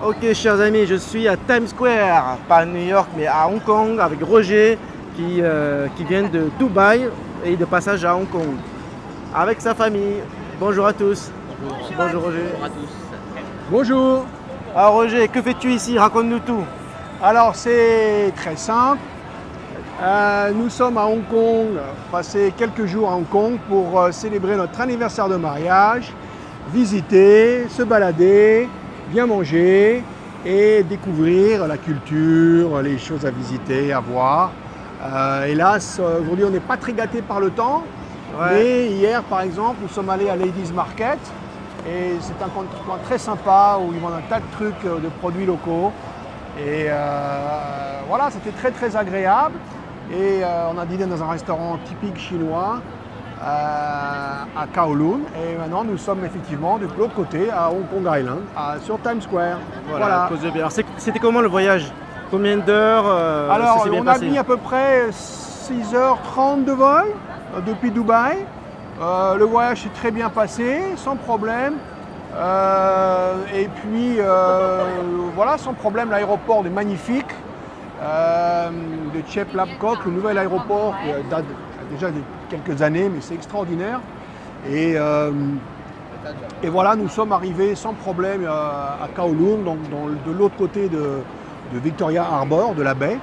Ok, chers amis, je suis à Times Square, pas à New York, mais à Hong Kong, avec Roger qui vient de Dubaï et de passage à Hong Kong, avec sa famille. Bonjour à tous. Bonjour Roger. Bonjour à tous. Bonjour. Alors Roger, que fais-tu ici? Raconte-nous tout. Alors c'est très simple. Nous sommes à Hong Kong, passé quelques jours à Hong Kong pour célébrer notre anniversaire de mariage, visiter, se balader, bien manger et découvrir la culture, les choses à visiter, à voir. Hélas, aujourd'hui on n'est pas très gâté par le temps, mais hier par exemple nous sommes allés à Ladies Market et c'est un coin très sympa où ils vendent un tas de trucs, de produits locaux. Et voilà, c'était très très agréable. Et on a dîné dans un restaurant typique chinois à Kowloon. Et maintenant, nous sommes effectivement de l'autre côté, à Hong Kong Island, sur Times Square. Voilà. Alors, c'était comment le voyage? Combien d'heures Alors, on a mis à peu près 6h30 de vol depuis Dubaï. Le voyage s'est très bien passé, sans problème. Et puis, voilà, sans problème, l'aéroport est magnifique. De Chep Lap Kok, le nouvel aéroport qui date déjà de quelques années, mais c'est extraordinaire. Et voilà, nous sommes arrivés sans problème à Kowloon, donc de l'autre côté de Victoria Harbour, de la baie.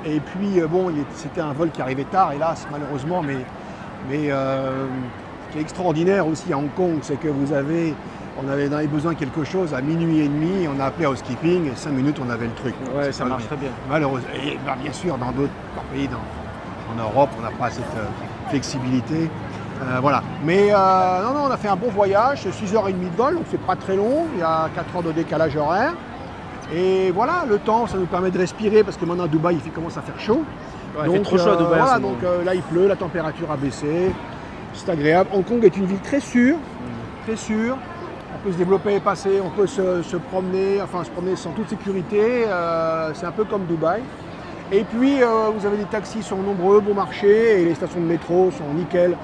Et puis, bon, c'était un vol qui arrivait tard, hélas, malheureusement, mais ce qui est extraordinaire aussi à Hong Kong, c'est que on avait besoin de quelque chose à minuit et demi, on a appelé housekeeping et 5 minutes on avait le truc. Ouais, ça marche très bien. Malheureusement. Et bien sûr, dans d'autres pays, en Europe, on n'a pas cette flexibilité. Voilà. Mais non, on a fait un bon voyage, c'est 6h30 de vol, donc c'est pas très long, il y a 4 heures de décalage horaire. Et voilà, le temps, ça nous permet de respirer parce que maintenant à Dubaï, il commence à faire chaud. Ouais, donc, il fait trop chaud à Dubaï. Voilà, donc là il pleut, la température a baissé, c'est agréable. Hong Kong est une ville très sûre, très sûre. On peut se développer et passer, on peut se promener sans toute sécurité. C'est un peu comme Dubaï. Et puis vous avez des taxis sont nombreux, bon marché, et les stations de métro sont nickel,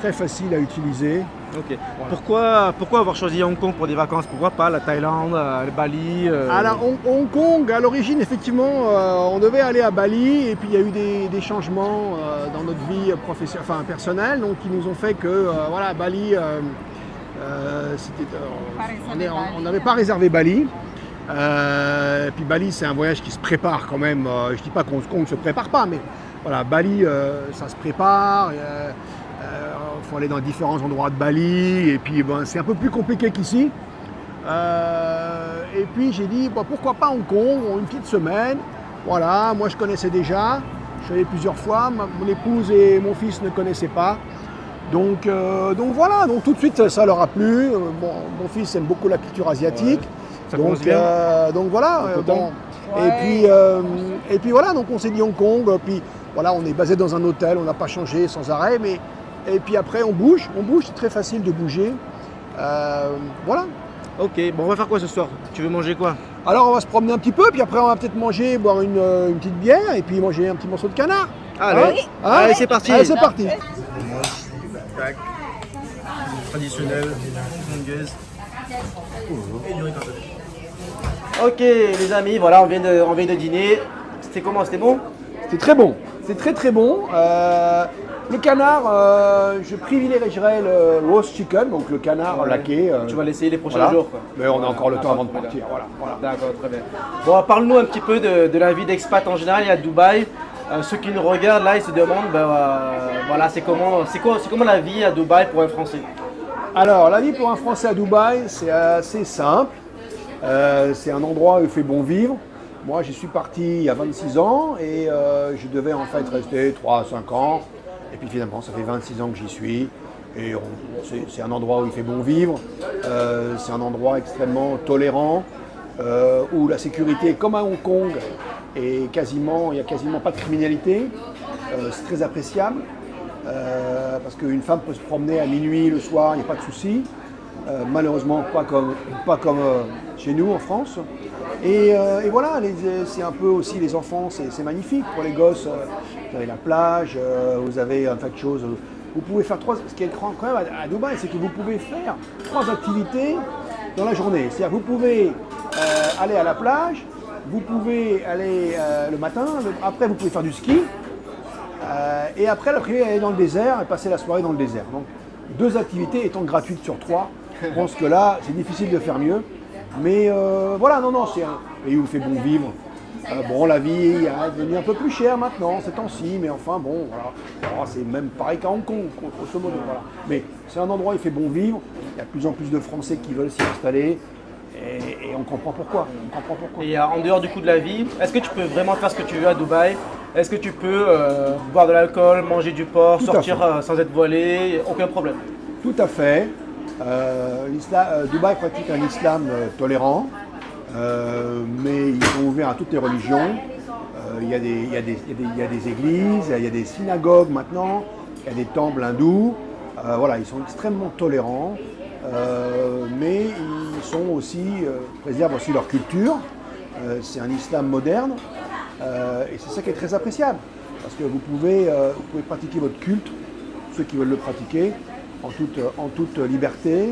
très faciles à utiliser. Ok. Voilà. Pourquoi avoir choisi Hong Kong pour des vacances? Pourquoi pas la Thaïlande, le Bali Alors Hong Kong, à l'origine, effectivement, on devait aller à Bali et puis il y a eu des changements dans notre vie personnelle, donc qui nous ont fait que voilà, Bali, on n'avait pas réservé Bali. Puis Bali, c'est un voyage qui se prépare quand même. Je ne dis pas qu'on ne se prépare pas, mais voilà, Bali, ça se prépare. Il faut aller dans différents endroits de Bali, et puis c'est un peu plus compliqué qu'ici. Et puis j'ai dit, pourquoi pas Hong Kong, une petite semaine. Voilà, moi je connaissais déjà, je suis allé plusieurs fois, mon épouse et mon fils ne connaissaient pas. Donc voilà, donc tout de suite ça leur a plu. Mon fils aime beaucoup la culture asiatique. Ouais, donc voilà. Ouais. Et puis voilà, donc on s'est dit Hong Kong, puis voilà, on est basé dans un hôtel, on n'a pas changé sans arrêt, et puis après on bouge, c'est très facile de bouger. Voilà. Ok, bon on va faire quoi ce soir? Tu veux manger quoi? Alors on va se promener un petit peu, puis après on va peut-être manger, boire une petite bière, et puis manger un petit morceau de canard. Allez, allez c'est parti. Allez, c'est parti. Traditionnel, hongkongaise. Et du riz cantonais. Ok les amis, voilà, on vient de dîner. C'était comment? C'était bon? C'était très bon. C'est très très bon. Le canard, je privilégierais le roast chicken, donc le canard laqué. Tu vas l'essayer les prochains jours, quoi. Mais on a encore le temps avant de partir. Voilà. D'accord, très bien. Bon, parle-nous un petit peu de la vie d'expat en général à Dubaï. Ceux qui nous regardent là, ils se demandent, voilà, c'est comment la vie à Dubaï pour un Français? Alors, la vie pour un Français à Dubaï, c'est assez simple. C'est un endroit où il fait bon vivre. Moi, j'y suis parti il y a 26 ans et je devais en fait rester 3 à 5 ans. Et puis finalement, ça fait 26 ans que j'y suis. Et c'est un endroit où il fait bon vivre. C'est un endroit extrêmement tolérant, où la sécurité, comme à Hong Kong, il n'y a quasiment pas de criminalité. C'est très appréciable. Parce qu'une femme peut se promener à minuit, le soir, il n'y a pas de souci. Malheureusement, pas comme chez nous en France. Et voilà, c'est un peu aussi les enfants, c'est magnifique pour les gosses. Vous avez la plage, vous avez un tas de choses. Vous pouvez faire ce qui est quand même à Dubaï, c'est que vous pouvez faire 3 activités dans la journée. C'est-à-dire que vous pouvez aller à la plage, vous pouvez aller le matin, après vous pouvez faire du ski, et après l'après-midi aller dans le désert et passer la soirée dans le désert. Donc 2 activités étant gratuites sur 3, je pense que là c'est difficile de faire mieux. Mais voilà, non, c'est un pays où il fait bon vivre. Bon, la vie est devenue un peu plus chère maintenant, ces temps-ci, mais enfin bon, voilà. Alors, c'est même pareil qu'à Hong Kong, grosso modo. Voilà. Mais c'est un endroit où il fait bon vivre. Il y a de plus en plus de Français qui veulent s'y installer. Et on comprend pourquoi. Et en dehors du coût de la vie, est-ce que tu peux vraiment faire ce que tu veux à Dubaï? Est-ce que tu peux boire de l'alcool, manger du porc, sortir sans être voilé? Aucun problème. Tout à fait. Dubaï pratique un islam tolérant, mais ils sont ouverts à toutes les religions. Il y a des églises, il y a des synagogues maintenant, il y a des temples hindous. Voilà, ils sont extrêmement tolérants, mais ils sont aussi, préservent aussi leur culture. C'est un islam moderne, et c'est ça qui est très appréciable, parce que vous pouvez pratiquer votre culte, ceux qui veulent le pratiquer, en toute liberté,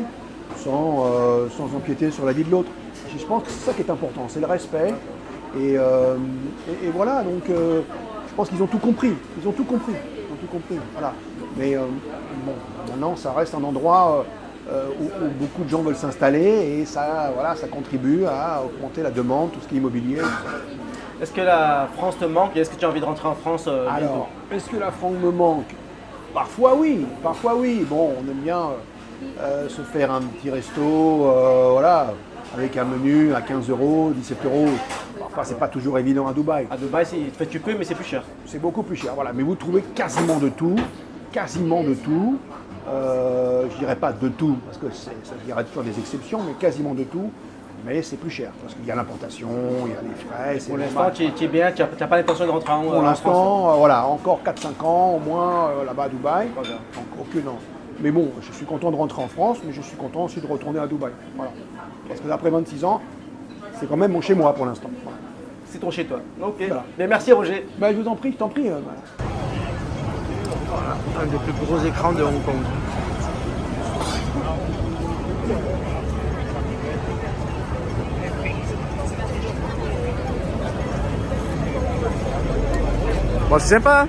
sans empiéter sur la vie de l'autre. Je pense que c'est ça qui est important, c'est le respect. Et voilà, donc je pense qu'ils ont tout compris. Voilà. Mais bon, maintenant, ça reste un endroit où beaucoup de gens veulent s'installer et ça contribue à augmenter la demande, tout ce qui est immobilier. Est-ce que la France te manque et est-ce que tu as envie de rentrer en France Alors, est-ce que la France me manque? Parfois oui. Bon, on aime bien se faire un petit resto, voilà, avec un menu à 15 €, 17 €. Parfois, c'est pas toujours évident à Dubaï. À Dubaï, tu peux, mais c'est plus cher. C'est beaucoup plus cher, voilà. Mais vous trouvez quasiment de tout. Je dirais pas de tout, parce que il y aura toujours des exceptions, mais quasiment de tout. Mais c'est plus cher, parce qu'il y a l'importation, il y a les frais. Pour l'instant, tu es bien, tu n'as pas l'intention de rentrer en France. Pour l'instant, voilà, encore 4-5 ans au moins là-bas à Dubaï. Voilà. Donc aucune an. Mais bon, je suis content de rentrer en France, mais je suis content aussi de retourner à Dubaï. Voilà. Parce que après 26 ans, c'est quand même mon chez moi pour l'instant. Voilà. C'est ton chez toi. Ok. Voilà. Mais merci Roger. Ben, je vous en prie, je t'en prie. Voilà. Un des plus gros écrans de Hong Kong. Bon, c'est sympa.